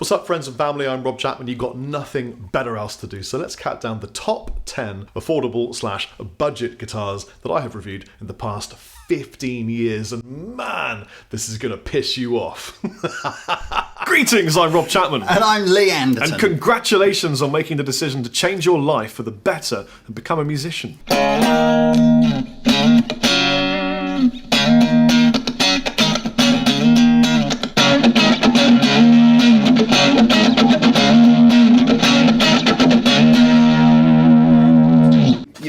What's up, friends and family? I'm Rob Chapman. You've got nothing better else to do. So let's count down the top 10 affordable/budget guitars that I have reviewed in the past 15 years. And man, this is going to piss you off. Greetings, I'm Rob Chapman. And I'm Lee Anderton. And congratulations on making the decision to change your life for the better and become a musician.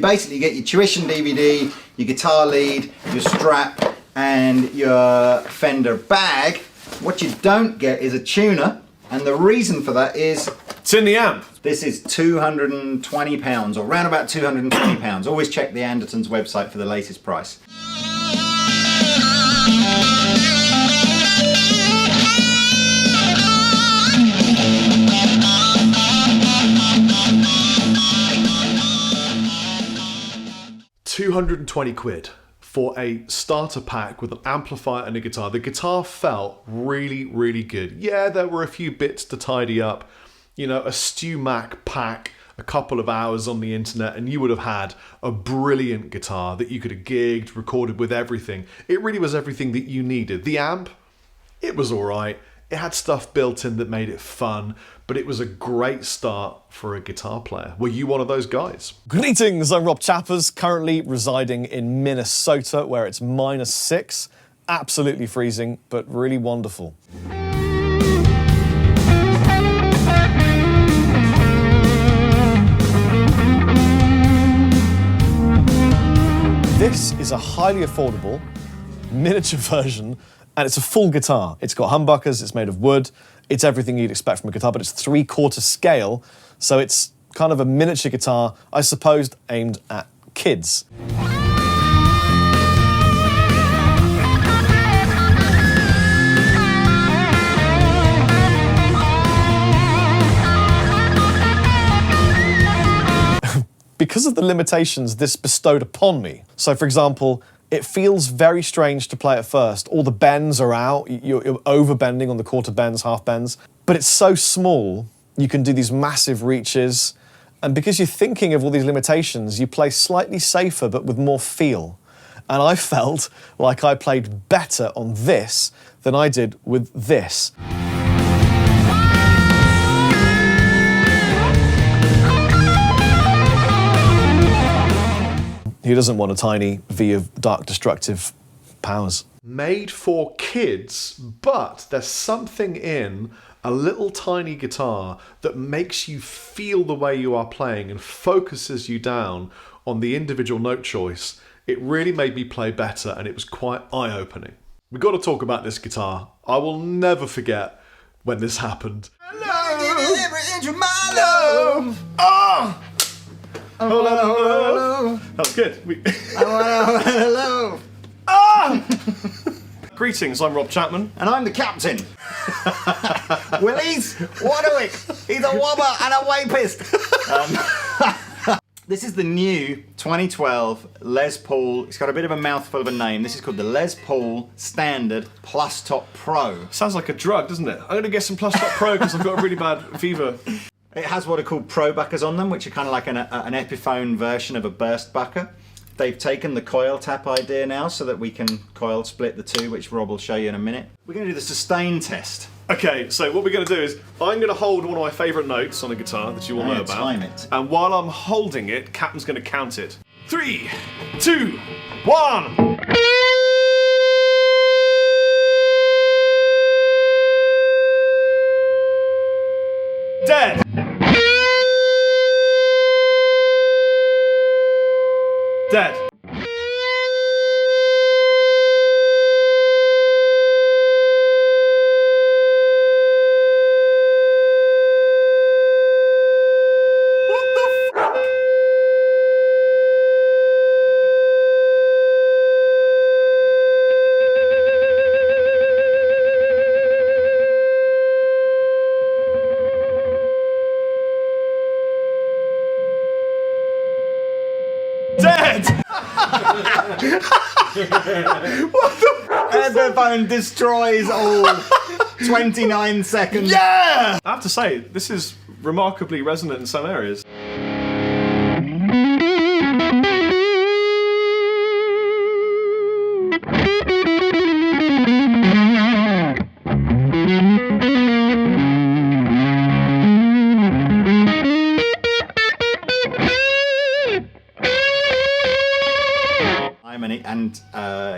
Basically, you get your tuition DVD, your guitar lead, your strap, and your Fender bag. What you don't get is a tuner, and the reason for that is it's in the amp. This is £220, or around about £220. Always check the Andertons website for the latest price. £220 for a starter pack with an amplifier and a guitar. The guitar felt really, really good. Yeah, there were a few bits to tidy up. You know, a Stu Mac pack, a couple of hours on the internet, and you would have had a brilliant guitar that you could have gigged, recorded with everything. It really was everything that you needed. The amp, it was all right. It had stuff built in that made it fun, but it was a great start for a guitar player. Were you one of those guys? Greetings, I'm Rob Chappers, currently residing in Minnesota, where it's -6. Absolutely freezing, but really wonderful. This is a highly affordable, miniature version, and it's a full guitar. It's got humbuckers, it's made of wood, it's everything you'd expect from a guitar, but it's 3/4 scale, so it's kind of a miniature guitar, I suppose, aimed at kids. Because of the limitations this bestowed upon me. So, for example, it feels very strange to play at first. All the bends are out, you're over-bending on the quarter bends, half bends, but it's so small, you can do these massive reaches, and because you're thinking of all these limitations, you play slightly safer but with more feel. And I felt like I played better on this than I did with this. Who doesn't want a tiny V of dark destructive powers? Made for kids, but there's something in a little tiny guitar that makes you feel the way you are playing and focuses you down on the individual note choice. It really made me play better, and it was quite eye-opening. We've got to talk about this guitar. I will never forget when this happened. Hello. Oh! Hello. That was good. Hello. Ah! Greetings, I'm Rob Chapman. And I'm the captain. Willie's Wadwick. He's a wobber and a wapist. This is the new 2012 Les Paul. It's got a bit of a mouthful of a name. This is called the Les Paul Standard Plus Top Pro. Sounds like a drug, doesn't it? I'm going to get some Plus Top Pro because I've got a really bad fever. It has what are called pro buckers on them, which are kind of like an Epiphone version of a burst bucker. They've taken the coil tap idea now so that we can coil split the two, which Rob will show you in a minute. We're going to do the sustain test. Okay, so what we're going to do is I'm going to hold one of my favourite notes on a guitar that you all know about. Time it. And while I'm holding it, Captain's going to count it. 3, 2, 1. Dead. Dead. What the fuck? Dead! What the fuck? Epiphone destroys all. 29 seconds. Yeah! I have to say, this is remarkably resonant in some areas. And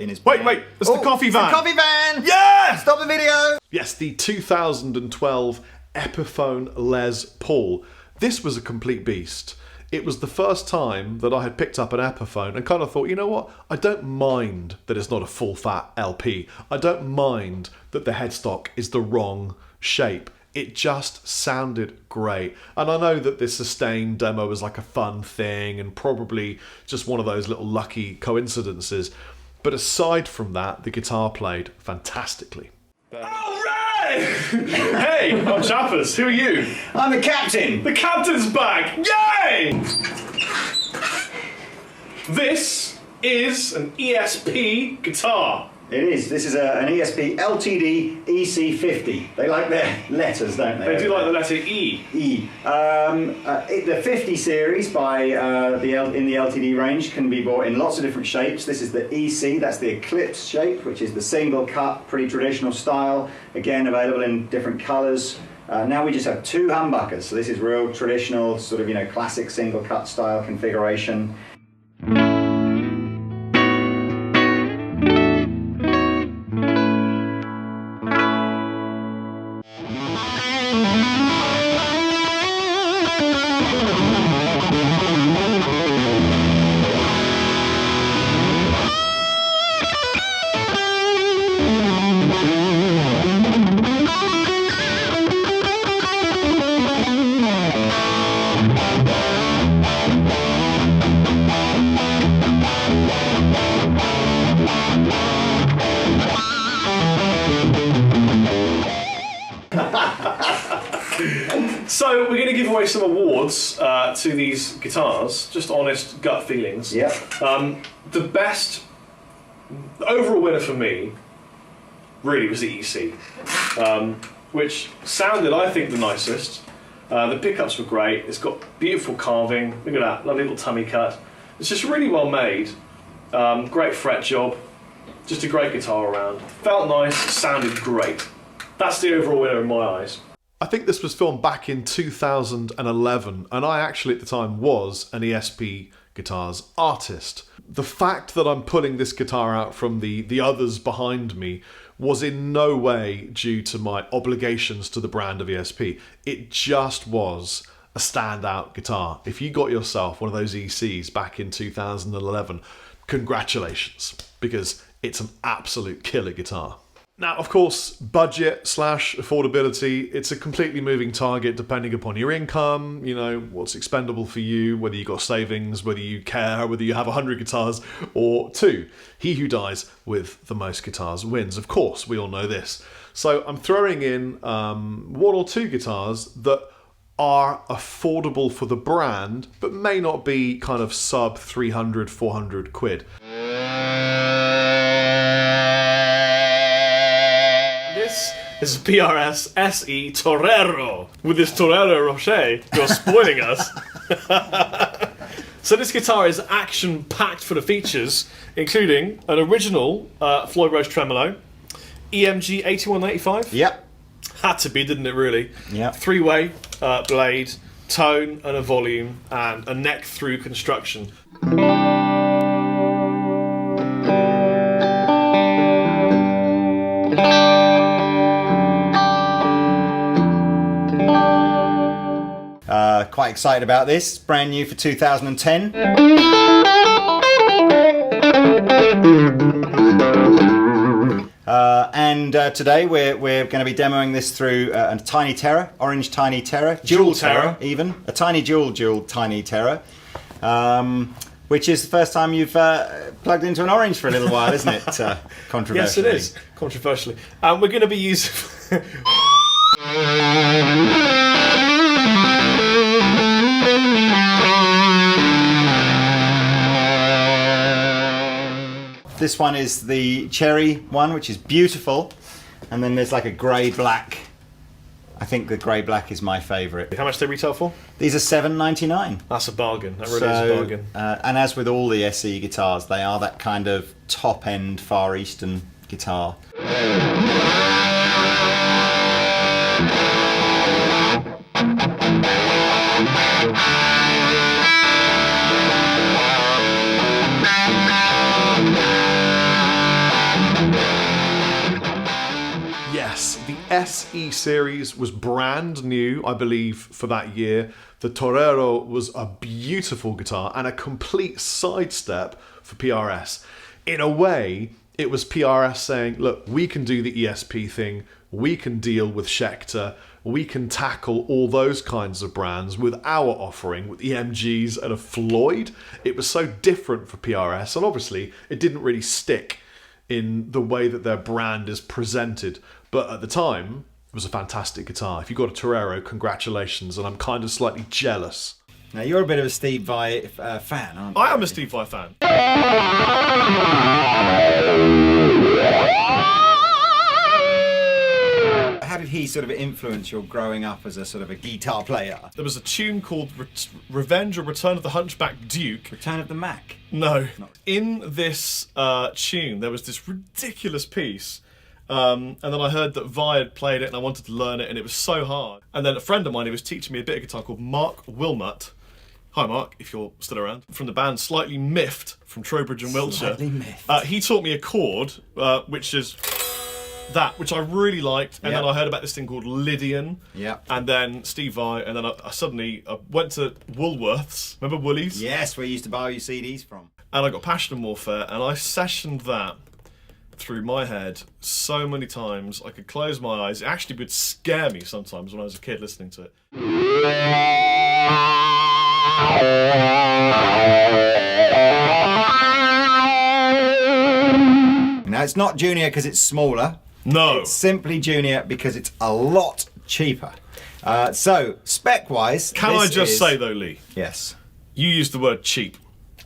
in his Wait, it's the coffee van. The coffee van! Yeah! Stop the video! Yes, the 2012 Epiphone Les Paul. This was a complete beast. It was the first time that I had picked up an Epiphone and kind of thought, you know what? I don't mind that it's not a full-fat LP. I don't mind that the headstock is the wrong shape. It just sounded great. And I know that this sustained demo was like a fun thing and probably just one of those little lucky coincidences. But aside from that, the guitar played fantastically. All right! Hey, I'm Chappers. Who are you? I'm the captain! The captain's back! Yay! This is an ESP guitar. It is. This is an ESP LTD EC50. They like their letters, don't they? They do like the letter E. E. The 50 series by in the LTD range can be bought in lots of different shapes. This is the EC, that's the Eclipse shape, which is the single cut, pretty traditional style. Again, available in different colours. Now we just have two humbuckers, so this is real traditional, sort of, classic single cut style configuration. So we're going to give away some awards to these guitars, just honest gut feelings. Yep. The overall winner for me really was the EC, which sounded, I think, the nicest. The pickups were great. It's got beautiful carving. Look at that, lovely little tummy cut. It's just really well made. Great fret job. Just a great guitar around. Felt nice, sounded great. That's the overall winner in my eyes. I think this was filmed back in 2011, and I actually at the time was an ESP Guitars artist. The fact that I'm pulling this guitar out from the others behind me was in no way due to my obligations to the brand of ESP. It just was a standout guitar. If you got yourself one of those ECs back in 2011, congratulations, because it's an absolute killer guitar. Now, of course, budget / affordability, it's a completely moving target depending upon your income, what's expendable for you, whether you've got savings, whether you care, whether you have 100 guitars or 2. He who dies with the most guitars wins. Of course, we all know this. So I'm throwing in 1 or 2 guitars that are affordable for the brand, but may not be kind of sub 300, 400 quid. This is a PRS SE Torero. With this Torero Rocher, you're spoiling us. So this guitar is action-packed for the features, including an original Floyd Rose tremolo, EMG 8185. Yep. Had to be, didn't it, really? Yeah. 3-way blade, tone and a volume, and a neck-through construction. Quite excited about this. Brand new for 2010. Today we're going to be demoing this through a Tiny Terror, orange Tiny Terror, Jewel Terror even, a tiny jewel Tiny Terror, which is the first time you've plugged into an orange for a little while, isn't it? Controversially. Yes, it is. Controversially. We're going to be using... This one is the cherry one, which is beautiful. And then there's like a grey-black. I think the grey-black is my favourite. How much do they retail for? These are $7.99. That's a bargain. That really is a bargain. And as with all the SE guitars, they are that kind of top-end Far Eastern guitar. Yes, the SE series was brand new, I believe, for that year. The Torero was a beautiful guitar and a complete sidestep for PRS. In a way, it was PRS saying, look, we can do the ESP thing, we can deal with Schecter, we can tackle all those kinds of brands with our offering, with EMGs and a Floyd. It was so different for PRS, and obviously it didn't really stick in the way that their brand is presented. But at the time, it was a fantastic guitar. If you got a Torero, congratulations, and I'm kind of slightly jealous. Now, you're a bit of a Steve Vai fan, aren't you? I am a Steve Vai fan. How did he sort of influence your growing up as a sort of a guitar player? There was a tune called Revenge or Return of the Hunchback Duke. Return of the Mac? No. In this tune, there was this ridiculous piece. And then I heard that Vi had played it and I wanted to learn it, and it was so hard. And then a friend of mine who was teaching me a bit of guitar called Mark Wilmot. Hi Mark, if you're still around. From the band Slightly Miffed from Trowbridge in Wiltshire. Slightly Miffed. He taught me a chord, which is that, which I really liked. And then I heard about this thing called Lydian. Yeah. And then Steve Vai. And then I suddenly went to Woolworths. Remember Woolies? Yes, where you used to buy your CDs from. And I got Passion and Warfare, and I sessioned that through my head so many times. I could close my eyes. It actually would scare me sometimes when I was a kid listening to it. Now, it's not Junior because it's smaller. No. It's simply Junior because it's a lot cheaper. So, spec-wise... Can I just say, though, Lee? Yes. You used the word cheap.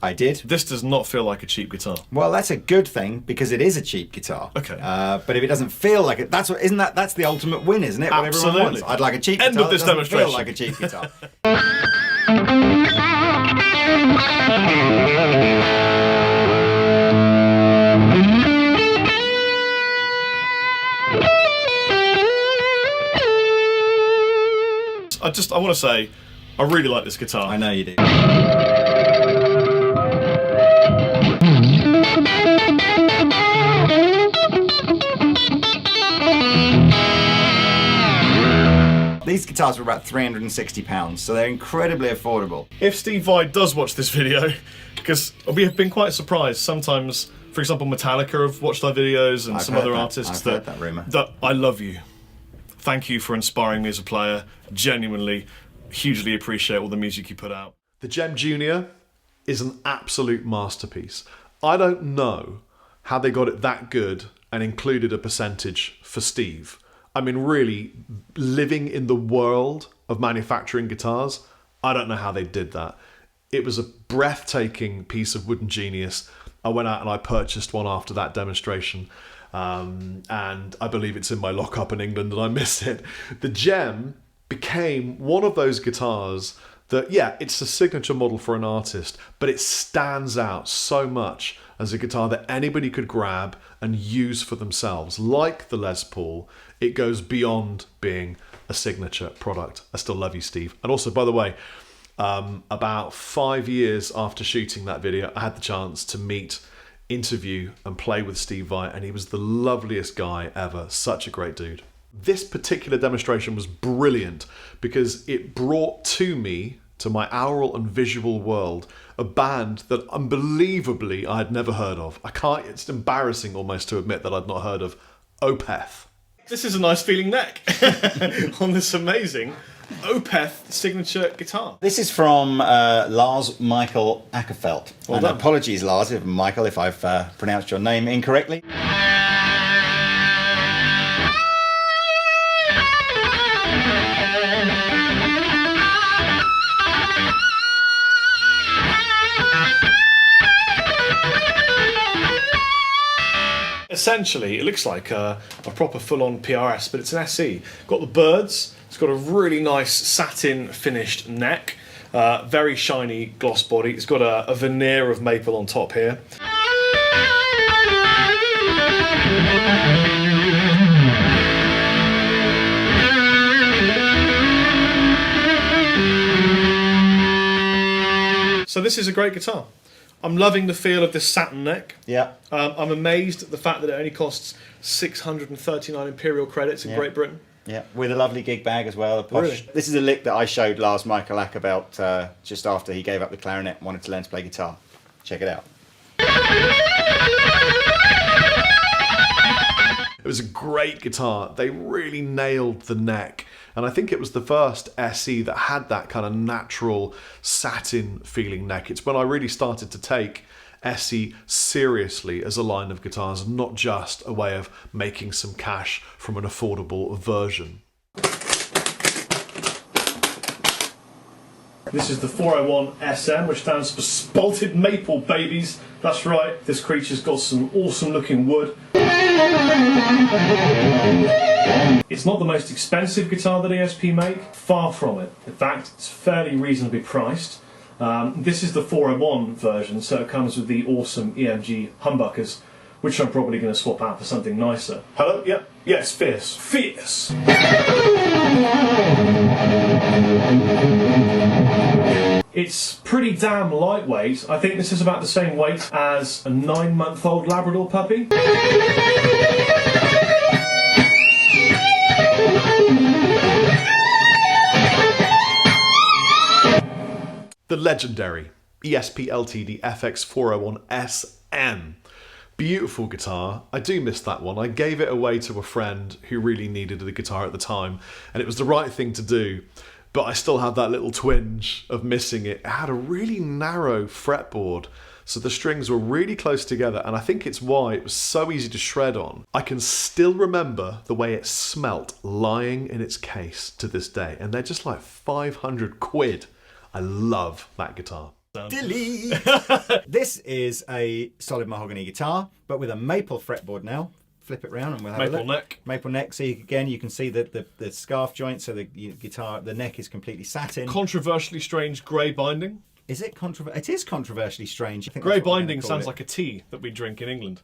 I did. This does not feel like a cheap guitar. Well, that's a good thing because it is a cheap guitar. Okay. But if it doesn't feel like it, that's the ultimate win, isn't it? What Absolutely. everyone wants. I'd like a cheap End guitar of this that doesn't feel demonstration. like a cheap guitar. I want to say, I really like this guitar. I know you do. These guitars were about £360, so they're incredibly affordable. If Steve Vai does watch this video, because we have been quite surprised sometimes, for example, Metallica have watched our videos and some other artists I've heard that rumour. That I love you. Thank you for inspiring me as a player. Genuinely, hugely appreciate all the music you put out. The Gem Junior is an absolute masterpiece. I don't know how they got it that good and included a percentage for Steve. I mean, really, living in the world of manufacturing guitars, I don't know how they did that. It was a breathtaking piece of wooden genius. I went out and I purchased one after that demonstration. And I believe it's in my lockup in England and I miss it. The Gem became one of those guitars that, yeah, it's a signature model for an artist, but it stands out so much as a guitar that anybody could grab and use for themselves. Like the Les Paul, it goes beyond being a signature product. I still love you, Steve. And also, by the way, about 5 years after shooting that video, I had the chance to meet, interview and play with Steve Vai, and he was the loveliest guy ever. Such a great dude. This particular demonstration was brilliant because it brought to me, to my aural and visual world, a band that unbelievably I had never heard of. It's embarrassing almost to admit that I'd not heard of Opeth. This is a nice feeling neck on this amazing Opeth signature guitar. This is from Lars Michael Ackerfeldt. Well done. Apologies, Lars, Michael, if I've pronounced your name incorrectly. essentially, it looks like a proper full-on PRS, but it's an SE. Got the birds. It's got a really nice satin finished neck. Very shiny gloss body. It's got a veneer of maple on top here. So this is a great guitar. I'm loving the feel of this satin neck. Yeah. I'm amazed at the fact that it only costs 639 Imperial credits in Great Britain. Yeah, with a lovely gig bag as well. Really? This is a lick that I showed Lars Michaelak about just after he gave up the clarinet and wanted to learn to play guitar. Check it out. It was a great guitar. They really nailed the neck. And I think it was the first SE that had that kind of natural satin feeling neck. It's when I really started to take SE seriously as a line of guitars, and not just a way of making some cash from an affordable version. This is the 401 SM, which stands for Spalted Maple Babies. That's right, this creature's got some awesome looking wood. It's not the most expensive guitar that ESP make, far from it. In fact, it's fairly reasonably priced. This is the 401 version, so it comes with the awesome EMG humbuckers, which I'm probably going to swap out for something nicer. Hello? Yep. Yes, fierce. Fierce! It's pretty damn lightweight. I think this is about the same weight as a 9-month-old Labrador puppy. The legendary ESP Ltd FX401 SM. Beautiful guitar. I do miss that one. I gave it away to a friend who really needed the guitar at the time, and it was the right thing to do, but I still have that little twinge of missing it. It had a really narrow fretboard, so the strings were really close together, and I think it's why it was so easy to shred on. I can still remember the way it smelt lying in its case to this day, and they're just like 500 quid. I love that guitar. Dilly! This is a solid mahogany guitar, but with a maple fretboard now. Flip it round and we'll have a look. Maple neck. Maple neck. So again, you can see the scarf joint, so the guitar, the neck is completely satin. Controversially strange grey binding. Is it controversial? It is controversially strange. I think Grey that's what we're binding gonna call sounds it. like a tea that we drink in England.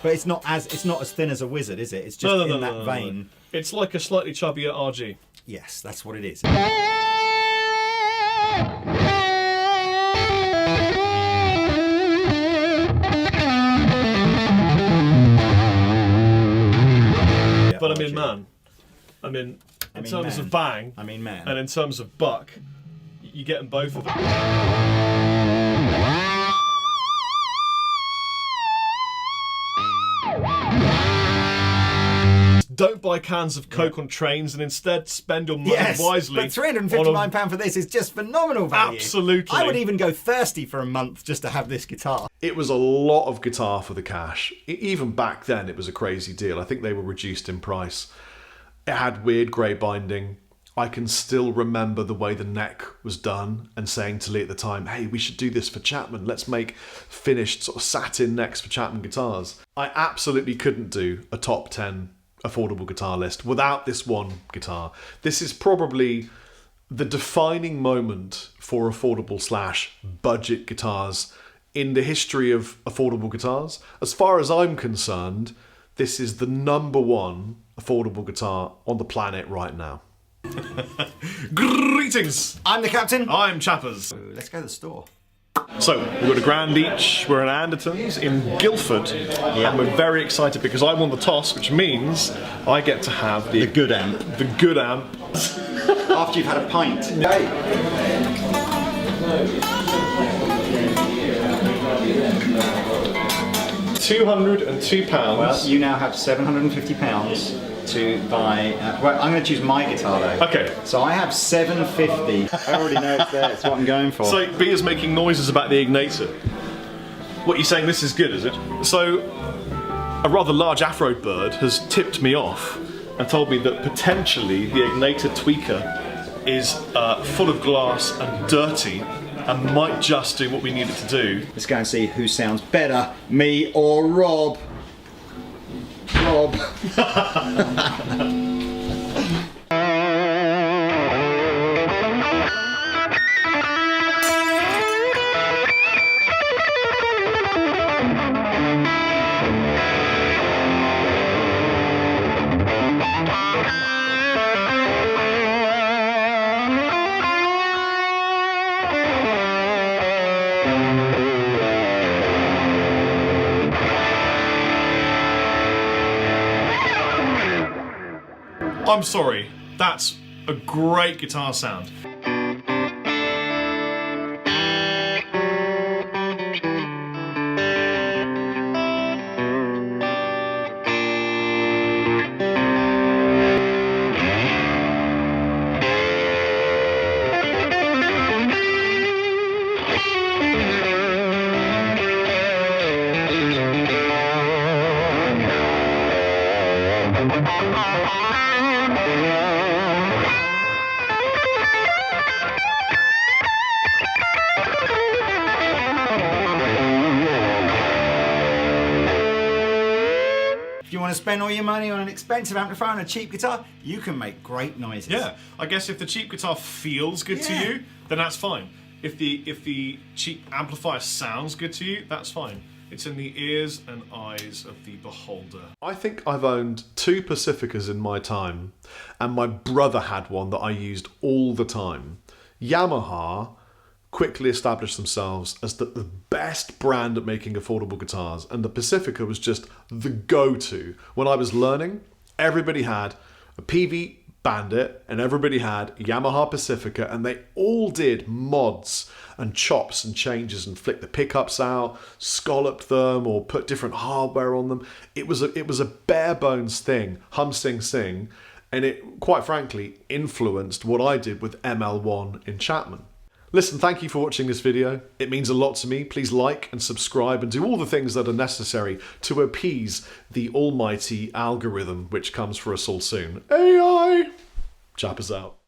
But it's not as thin as a Wizard, is it? It's just in that vein. It's like a slightly chubbier RG. Yes, that's what it is. But I mean, man. I mean, in terms of bang. I mean, man. And in terms of buck, you're getting both of them. Don't buy cans of Coke on trains, and instead spend your money wisely. But £359 for this is just phenomenal value. Absolutely. I would even go thirsty for a month just to have this guitar. It was a lot of guitar for the cash. Even back then, it was a crazy deal. I think they were reduced in price. It had weird grey binding. I can still remember the way the neck was done and saying to Lee at the time, hey, we should do this for Chapman. Let's make finished sort of satin necks for Chapman guitars. I absolutely couldn't do a top 10 affordable guitar list without this one guitar. This is probably the defining moment for affordable / budget guitars in the history of affordable guitars. As far as I'm concerned, this is the #1 affordable guitar on the planet right now. Greetings! I'm the captain. I'm Chappers. Let's go to the store. So, we've got a grand each. We're at Andertons in Guildford. And we're very excited because I won the toss, which means I get to have the good amp. The good amp. After you've had a pint. £202. Well, you now have £750 to buy. Well, I'm going to choose my guitar though. Okay. So I have £750. I already know it's there. It's what I'm going for. So Bea's making noises about the ignator. What, you saying this is good, is it? So a rather large Afro bird has tipped me off and told me that potentially the ignator tweaker is full of glass and dirty and might just do what we need it to do. Let's go and see who sounds better, me or Rob. Rob. I'm sorry, that's a great guitar sound. If you want to spend all your money on an expensive amplifier and a cheap guitar, you can make great noises. Yeah, I guess if the cheap guitar feels good to you, then that's fine. If the cheap amplifier sounds good to you, that's fine. It's in the ears and eyes of the beholder. I think I've owned 2 Pacificas in my time, and my brother had one that I used all the time. Yamaha quickly established themselves as the best brand at making affordable guitars, and the Pacifica was just the go-to. When I was learning, everybody had a PV Bandit and everybody had Yamaha Pacifica, and they all did mods and chops and changes and flicked the pickups out, scalloped them, or put different hardware on them. It was a bare bones thing, hum sing sing, and it quite frankly influenced what I did with ML1 in Chapman. Listen, thank you for watching this video. It means a lot to me. Please like and subscribe and do all the things that are necessary to appease the almighty algorithm which comes for us all soon. AI! Chappers out.